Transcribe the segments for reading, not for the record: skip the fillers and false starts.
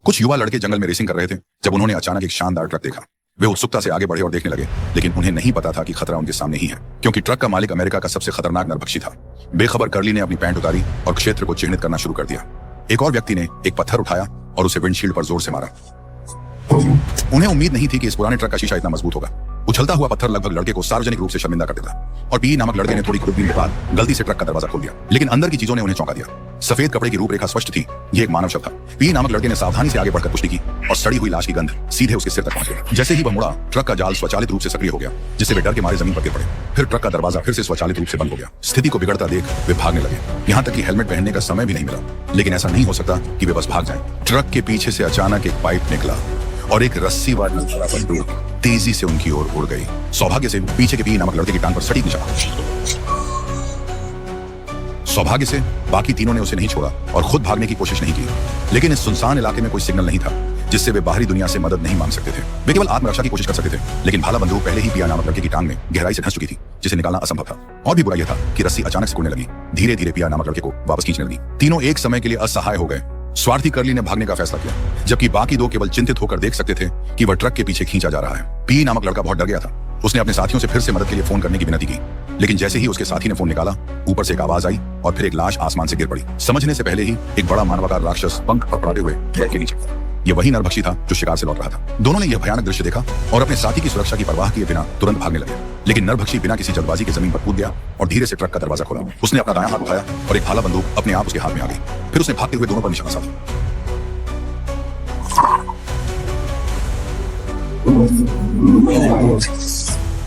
कुछ युवा लड़के जंगल में रेसिंग कर रहे थे जब उन्होंने अचानक एक शानदार ट्रक देखा। वे उत्सुकता से आगे बढ़े और देखने लगे, लेकिन उन्हें नहीं पता था कि खतरा उनके सामने ही है, क्योंकि ट्रक का मालिक अमेरिका का सबसे खतरनाक नरभक्षी था। बेखबर कर्ली ने अपनी पैंट उतारी और क्षेत्र को चिन्हित करना शुरू कर दिया। एक और व्यक्ति ने एक पत्थर उठाया और उसे विंडशील्ड पर जोर से मारा। उन्हें उम्मीद नहीं थी कि इस पुराने ट्रक का शीशा इतना मजबूत होगा। उछलता हुआ पत्थर लगभग लड़के को सार्वजनिक रूप से शर्मिंदा कर देता, और पी नामक लड़के ने थोड़ी खुदबीन के बाद गलती से ट्रक का दरवाजा खोल दिया, लेकिन अंदर की चीजों ने उन्हें चौंका दिया। सफेद कपड़े की रूपरेखा स्पष्ट थी, ये एक मानव शव था। पी नामक लड़के ने सावधानी से आगे बढ़कर पुष्टि की और सड़ी हुई लाश की गंध सीधे उसके सिर तक पहुंच गई। जैसे ही वह मुड़ा, ट्रक का जाल स्वचालित रूप से सक्रिय हो गया, जिससे वे डर के मारे जमीन पर गिर पड़े। फिर ट्रक का दरवाजा फिर से स्वचालित रूप से बंद हो गया। स्थिति को बिगड़ता देख वे भागने लगे, यहाँ तक कि हेलमेट पहनने का समय भी नहीं मिला। लेकिन ऐसा नहीं हो सकता कि वे बस भाग जाएं। ट्रक के पीछे से अचानक एक पाइप निकला और एक रस्सी वाली बंदूक तेजी से उनकी ओर उड़ गई। सौभाग्य से पीछे के पी नामक लड़के की टांग पर सटीक निशाना। सौभाग्य से बाकी तीनों ने उसे नहीं छोड़ा और खुद भागने की कोशिश नहीं की, लेकिन इस सुनसान इलाके में कोई सिग्नल नहीं था जिससे वे बाहरी दुनिया से मदद नहीं मांग सकते थे। वे केवल आत्मरक्षा की कोशिश कर सकते थे, लेकिन भाला बंदूक पहले ही पिया नामक लड़के की टांग में गहराई से धंस चुकी थी, जिसे निकालना असंभव था। और भी बुरा यह था कि रस्सी अचानक सिकुड़ने लगी, धीरे धीरे पिया नामक लड़के को वापस खींचने लगी। तीनों एक समय के लिए असहाय हो गए। स्वार्थी कर्ली ने भागने का फैसला किया, जबकि बाकी दो केवल चिंतित होकर देख सकते थे कि वह ट्रक के पीछे खींचा जा रहा है। पी नामक लड़का बहुत डर गया था। उसने अपने साथियों से फिर से मदद के लिए फोन करने की विनती की, लेकिन जैसे ही उसके साथी ने फोन निकाला, ऊपर से एक आवाज आई और फिर एक लाश आसमान से गिर पड़ी। समझने से पहले ही एक बड़ा मानवाकार राक्षस पंख फड़फड़ाते हुए ट्रक के नीचे। यह वही नरभक्षी था जो शिकार से लौट रहा था। दोनों ने यह भयानक दृश्य देखा और अपने साथी की सुरक्षा की परवाह किए बिना तुरंत भागने लगे, लेकिन नरभक्षी बिना किसी जल्दबाजी के जमीन पर कूद गया और धीरे से ट्रक का दरवाजा खोला। उसने अपना दायां हाथ उठाया और एक भाला बंदूक अपने आप उसके हाथ में आ गई। फिर उसने भागते हुए दोनों पर निशाना साधा।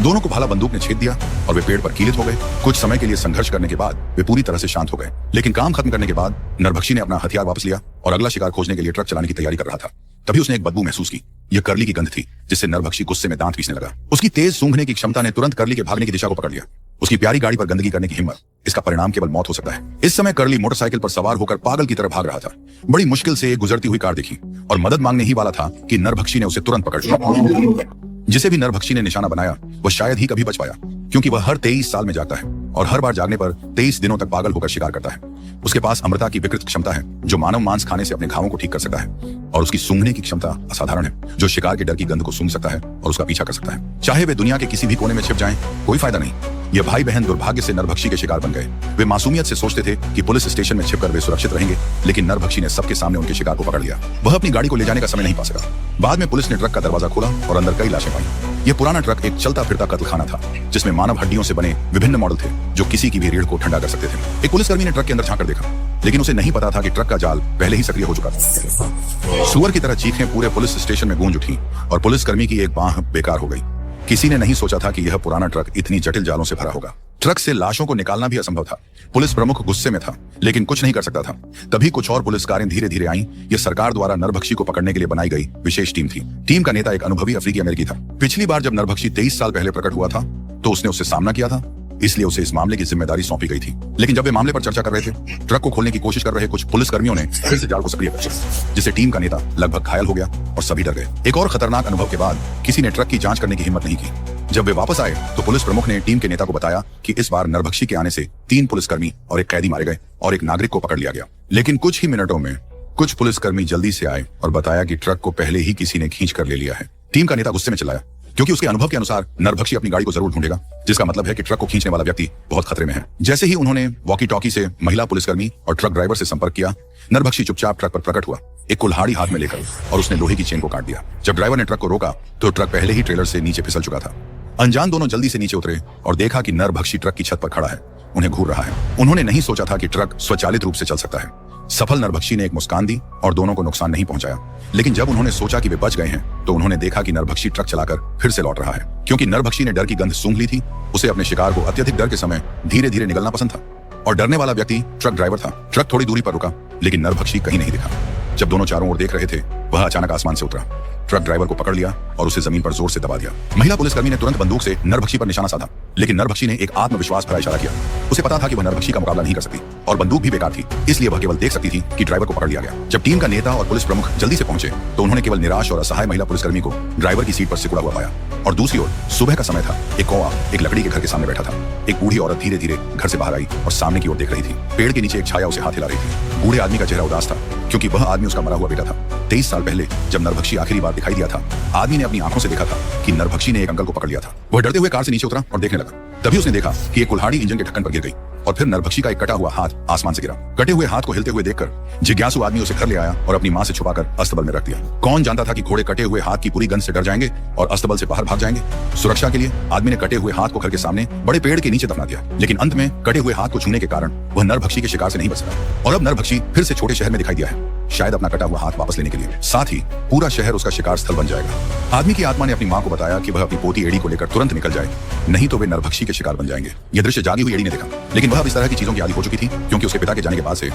दोनों को भाला बंदूक ने छेद दिया और वे पेड़ पर कीलित हो गए। कुछ समय के लिए संघर्ष करने के बाद वे पूरी तरह से शांत हो गए, लेकिन काम खत्म करने के बाद नरभक्षी ने अपना हथियार वापस लिया और अगला शिकार खोजने के लिए ट्रक चलाने की तैयारी कर रहा था। तभी उसने एक बदबू महसूस की। यह कर्ली की गंध थी, जिससे नरभक्षी गुस्से में दांत पीसने लगा। उसकी तेज सूंघने की क्षमता ने तुरंत कर्ली के भागने की दिशा को पकड़ लिया। उसकी प्यारी गाड़ी पर गंदगी करने की हिम्मत, इसका परिणाम केवल मौत हो सकता है। इस समय कर्ली मोटरसाइकिल पर सवार होकर पागल की तरह भाग रहा था। बड़ी मुश्किल से एक गुजरती हुई कार देखी और मदद मांगने ही वाला था कि नरभक्षी ने उसे तुरंत पकड़ लिया। जिसे भी नरभक्षी ने निशाना बनाया, वह शायद ही कभी बच पाया, क्योंकि वह हर 23 साल में जागता है और हर बार जागने पर 23 दिनों तक पागल होकर शिकार करता है। उसके पास अमृता की विकृत क्षमता है, जो मानव मांस खाने से अपने घावों को ठीक कर सकता है, और उसकी सूंघने की क्षमता असाधारण है, जो शिकार के डर की गंध को सूंघ सकता है और उसका पीछा कर सकता है। चाहे वे दुनिया के किसी भी कोने में छिप जाएं, कोई फायदा नहीं। ये भाई बहन दुर्भाग्य से नरभक्षी के शिकार बन गए। वे मासूमियत से सोचते थे कि पुलिस स्टेशन में छिपकर वे सुरक्षित रहेंगे, लेकिन नरभक्षी ने सबके सामने उनके शिकार को पकड़ लिया। वह अपनी गाड़ी को ले जाने का समय नहीं पा सका। बाद में पुलिस ने ट्रक का दरवाजा खोला और अंदर कई लाशें पाई। यह पुराना ट्रक एक चलता फिरता कत्लखाना था, जिसमें मानव हड्डियों से बने विभिन्न मॉडल थे, जो किसी की भी रीढ़ को ठंडा कर सकते थे। एक पुलिसकर्मी ने ट्रक के अंदर झांक कर देखा, लेकिन उसे नहीं पता था कि ट्रक का जाल पहले ही सक्रिय हो चुका था। सुअर की तरह चीखें पूरे पुलिस स्टेशन में गूंज उठी और पुलिसकर्मी की एक बांह बेकार हो गई। किसी ने नहीं सोचा था कि यह पुराना ट्रक इतनी जटिल जालों से भरा होगा। ट्रक से लाशों को निकालना भी असंभव था। पुलिस प्रमुख गुस्से में था, लेकिन कुछ नहीं कर सकता था। तभी कुछ और पुलिस कारें धीरे धीरे आईं। यह सरकार द्वारा नरभक्षी को पकड़ने के लिए बनाई गई विशेष टीम थी। टीम का नेता एक अनुभवी अफ्रीकी अमेरिकी था। पिछली बार जब नरभक्षी 23 साल पहले प्रकट हुआ था, तो उसने उससे सामना किया था, इसलिए उसे इस मामले की जिम्मेदारी सौंपी गई थी। लेकिन जब वे मामले पर चर्चा कर रहे थे, ट्रक को खोलने की कोशिश कर रहे कुछ पुलिसकर्मियों ने फिर से जाल को सक्रिय कर दिया, जिससे टीम का नेता लगभग घायल हो गया और सभी डर गए। एक और खतरनाक अनुभव के बाद किसी ने ट्रक की जांच करने की हिम्मत नहीं की। जब वे वापस आए, तो पुलिस प्रमुख ने टीम के नेता को बताया कि इस बार नरभक्षी के आने से 3 पुलिसकर्मी और एक कैदी मारे गए और एक नागरिक को पकड़ लिया गया। लेकिन कुछ ही मिनटों में कुछ पुलिसकर्मी जल्दी से आए और बताया कि ट्रक को पहले ही किसी ने खींच कर ले लिया है। टीम का नेता गुस्से में चिल्लाया, क्योंकि उसके अनुभव के अनुसार नरभक्षी अपनी गाड़ी को जरूर ढूंढेगा, जिसका मतलब है कि ट्रक को खींचने वाला व्यक्ति बहुत खतरे में है। जैसे ही उन्होंने वॉकी टॉकी से महिला पुलिसकर्मी और ट्रक ड्राइवर से संपर्क किया, नरभक्षी चुपचाप ट्रक पर प्रकट हुआ, एक कुल्हाड़ी हाथ में लेकर, और उसने लोहे की चेन को काट दिया। जब ड्राइवर ने ट्रक को रोका, तो ट्रक पहले ही ट्रेलर से नीचे फिसल चुका था। अनजान दोनों जल्दी से नीचे उतरे और देखा कि नरभक्षी ट्रक की छत पर खड़ा है, उन्हें घूर रहा है। उन्होंने नहीं सोचा था कि ट्रक स्वचालित रूप से चल सकता है। सफल नरभक्षी ने एक मुस्कान दी और दोनों को नुकसान नहीं पहुंचाया। लेकिन जब उन्होंने सोचा कि वे बच गए हैं, तो उन्होंने देखा कि नरभक्षी ट्रक चलाकर फिर से लौट रहा है। क्योंकि नरभक्षी ने डर की गंध सूंघ ली थी, उसे अपने शिकार को अत्यधिक डर के समय धीरे धीरे निगलना पसंद था। और डरने वाला व्यक्ति ट्रक ड्राइवर था। ट्रक थोड़ी दूरी पर रुका, लेकिन नरभक्षी कहीं नहीं दिखा। जब दोनों चारों ओर देख रहे थे, वह अचानक आसमान से उतरा। ट्रक ड्राइवर को पकड़ लिया और उसे जमीन पर जोर से दबा दिया। महिला पुलिसकर्मी ने तुरंत बंदूक से नरभक्षी पर निशाना साधा, लेकिन नरभक्षी ने एक आत्मविश्वास भरा इशारा किया। उसे पता था कि वह नरभक्षी का मुकाबला नहीं कर सकती और बंदूक भी बेकार थी, इसलिए वह केवल देख सकती थी कि ड्राइवर को पकड़ लिया गया। जब टीम का नेता और पुलिस प्रमुख जल्दी से पहुंचे तो उन्होंने केवल निराश और असहाय महिला पुलिसकर्मी को ड्राइवर की सीट पर सिकुड़ा हुआ पाया। और दूसरी ओर सुबह का समय था। एक कौवा एक लकड़ी के घर के सामने बैठा था। एक बूढ़ी औरत धीरे धीरे घर से बाहर आई और सामने की ओर देख रही थी। पेड़ के नीचे एक छाया उसे हाथ हिला रही थी। बूढ़े आदमी का चेहरा उदास था, क्योंकि वह आदमी उसका मरा हुआ बेटा था। 23 साल पहले जब नरभक्षी आखिरी बार दिखाई दिया था, आदमी ने अपनी आंखों से देखा था कि नरभक्षी ने एक अंकल को पकड़ लिया था। वह डरते हुए कार से नीचे उतरा और देखने लगा। तभी उसने देखा कि एक कुल्हाड़ी इंजन के ढक्कन पर गिर गई और फिर नरभक्षी का एक कटा हुआ हाथ आसमान से गिरा। कटे हुए हाथ को हिलते हुए देखकर जिज्ञासु आदमी उसे घर ले आया और अपनी मां से छुपाकर अस्तबल में रख दिया। कौन जानता था कि घोड़े कटे हुए हाथ की पूरी गंध से डर जाएंगे और अस्तबल से बाहर भाग जाएंगे। सुरक्षा के लिए आदमी ने कटे हुए हाथ को घर के सामने बड़े पेड़ के नीचे दफना दिया, लेकिन अंत में कटे हुए हाथ को छूने के कारण वह नरभक्षी के शिकार से नहीं बच सका। और अब नरभक्षी फिर से छोटे शहर में दिखाई दिया है, शायद अपना कटा हुआ हाथ वापस लेने के लिए। साथ ही पूरा शहर उसका शिकार स्थल बन जाएगा। आदमी की आत्मा ने अपनी मां को बताया कि वह अपनी पोती एड़ी को लेकर तुरंत निकल जाए, नहीं तो वे नरभक्षी के शिकार बन जाएंगे। यह दृश्य जागी हुई एड़ी ने देखा, लेकिन वह अब इस तरह की चीजों की आदी हो चुकी थी, क्योंकि उसके पिता के जाने के बाद से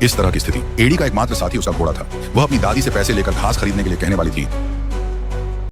इस तरह की स्थिति। एड़ी का एकमात्र साथी उसका घोड़ा था। वह अपनी दादी से पैसे लेकर घास खरीदने के लिए कहने वाली थी,